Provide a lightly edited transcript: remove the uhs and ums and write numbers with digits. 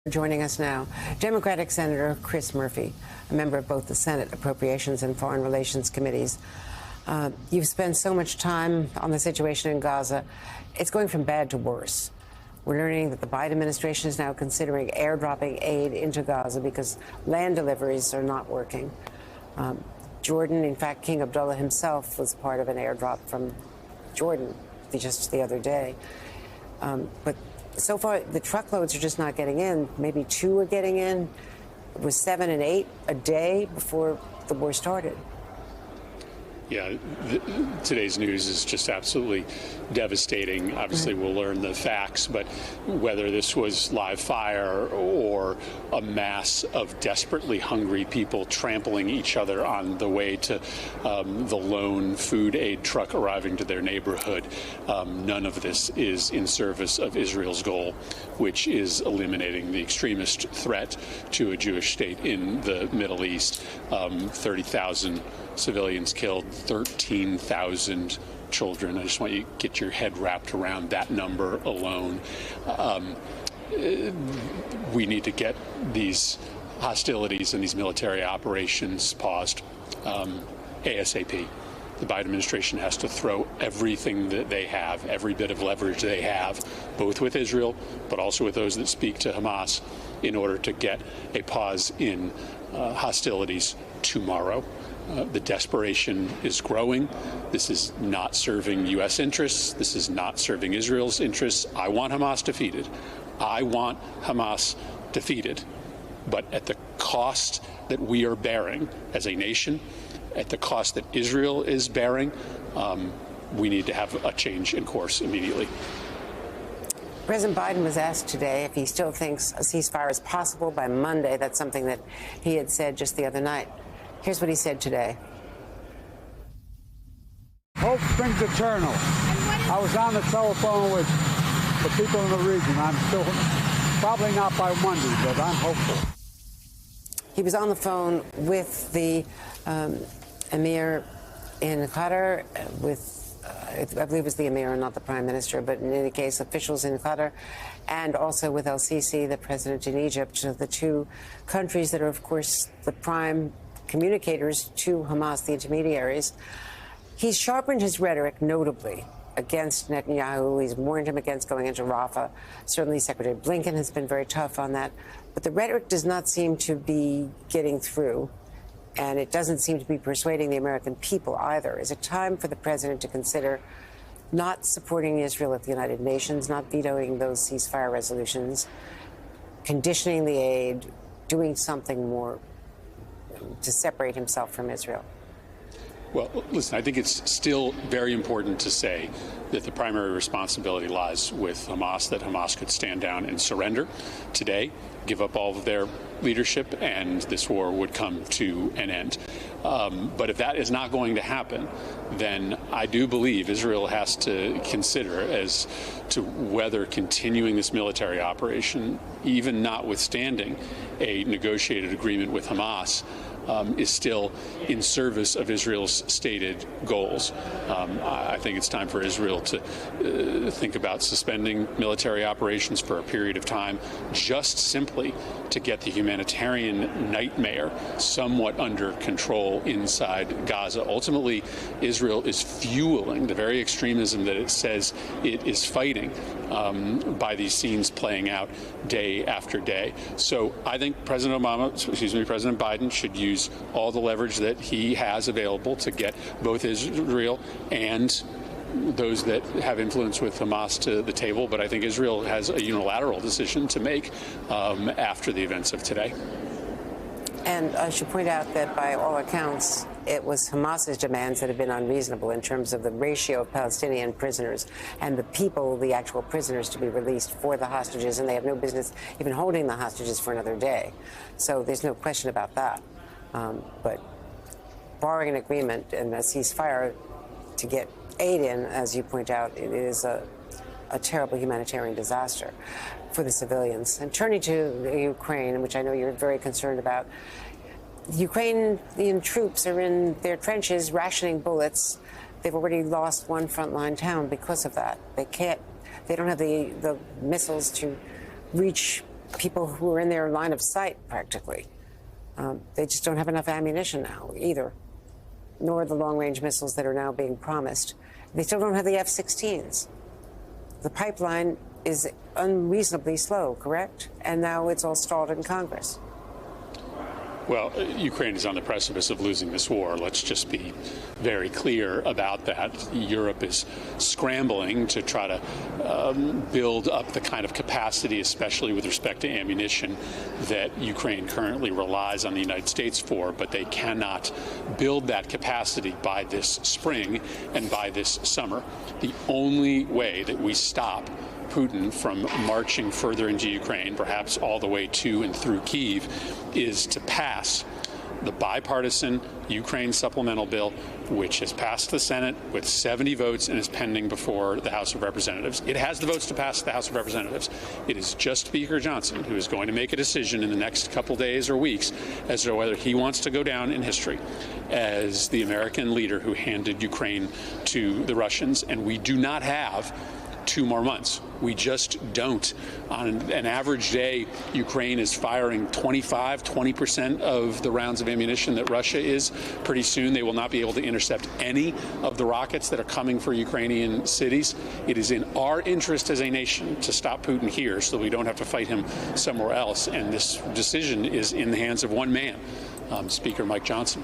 Joining us now, Democratic Senator Chris Murphy, a member of both the Senate Appropriations and Foreign Relations Committees. You've spent so much time on the situation in Gaza. It's going from bad to worse. We're learning that the Biden administration is now considering airdropping aid into Gaza because land deliveries are not working. Jordan, in fact, King Abdullah himself was part of an airdrop from Jordan just the other day. But so far, the truckloads are just not getting in. Maybe 2 are getting in. It was 7 and 8 a day before the war started. Yeah, today's news is just absolutely devastating. Obviously, we'll learn the facts, but whether this was live fire or a mass of desperately hungry people trampling each other on the way to the lone food aid truck arriving to their neighborhood, none of this is in service of Israel's goal, which is eliminating the extremist threat to a Jewish state in the Middle East. 30,000 civilians killed, 13,000 children. I just want you to get your head wrapped around that number alone. We need to get these hostilities and these military operations paused ASAP. The Biden administration has to throw everything that they have, every bit of leverage they have, both with Israel, but also with those that speak to Hamas, in order to get a pause in hostilities tomorrow. The desperation is growing. This is not serving U.S. interests. This is not serving Israel's interests. I want Hamas defeated. I want Hamas defeated. But at the cost that we are bearing as a nation, at the cost that Israel is bearing, we need to have a change in course immediately. President Biden was asked today if he still thinks a ceasefire is possible by Monday. That's something that he had said just the other night. Here's what he said today. Hope springs eternal. I was on the telephone with the people in the region. I'm still probably not by Monday, but I'm hopeful. He was on the phone with the emir in Qatar, with I believe it was the emir, not the prime minister, but in any case, officials in Qatar, and also with El-Sisi, the president in Egypt, the two countries that are, of course, the prime communicators to Hamas, the intermediaries. He's sharpened his rhetoric notably against Netanyahu. He's warned him against going into Rafah. Certainly Secretary Blinken has been very tough on that. But the rhetoric does not seem to be getting through, and it doesn't seem to be persuading the American people either. Is it time for the president to consider not supporting Israel at the United Nations, not vetoing those ceasefire resolutions, conditioning the aid, doing something more to separate himself from Israel? Well, listen, I think it's still very important to say that the primary responsibility lies with Hamas, that Hamas could stand down and surrender today, give up all of their leadership, and this war would come to an end. But if that is not going to happen, then I do believe Israel has to consider as to whether continuing this military operation, even notwithstanding a negotiated agreement with Hamas, is still in service of Israel's stated goals. I think it's time for Israel to think about suspending military operations for a period of time, just simply to get the humanitarian nightmare somewhat under control inside Gaza. Ultimately, Israel is fueling the very extremism that it says it is fighting by these scenes playing out day after day. So I think President Biden should use all the leverage that he has available to get both Israel and those that have influence with Hamas to the table. But I think Israel has a unilateral decision to make after the events of today. And I should point out that by all accounts, it was Hamas's demands that have been unreasonable in terms of the ratio of Palestinian prisoners and the people, the actual prisoners, to be released for the hostages, and they have no business even holding the hostages for another day. So there's no question about that. But barring an agreement and a ceasefire to get aid in, as you point out, it is a terrible humanitarian disaster for the civilians. And turning to Ukraine, which I know you're very concerned about, Ukrainian troops are in their trenches rationing bullets. They've already lost one frontline town because of that. They don't have the missiles to reach people who are in their line of sight, practically. They just don't have enough ammunition now, either, nor the long-range missiles that are now being promised. They still don't have the F-16s. The pipeline is unreasonably slow, correct? And now it's all stalled in Congress. Well, Ukraine is on the precipice of losing this war. Let's just be very clear about that. Europe is scrambling to try to build up the kind of capacity, especially with respect to ammunition, that Ukraine currently relies on the United States for, but they cannot build that capacity by this spring and by this summer. The only way that we stop Putin from marching further into Ukraine, perhaps all the way to and through Kyiv, is to pass the bipartisan Ukraine supplemental bill, which has passed the Senate with 70 votes and is pending before the House of Representatives. It has the votes to pass the House of Representatives. It is just Speaker Johnson who is going to make a decision in the next couple days or weeks as to whether he wants to go down in history as the American leader who handed Ukraine to the Russians. And we do not have 2 more months. We just don't. On an average day, Ukraine is firing 20% of the rounds of ammunition that Russia is. Pretty soon, they will not be able to intercept any of the rockets that are coming for Ukrainian cities. It is in our interest as a nation to stop Putin here so we don't have to fight him somewhere else. And this decision is in the hands of one man, Speaker Mike Johnson.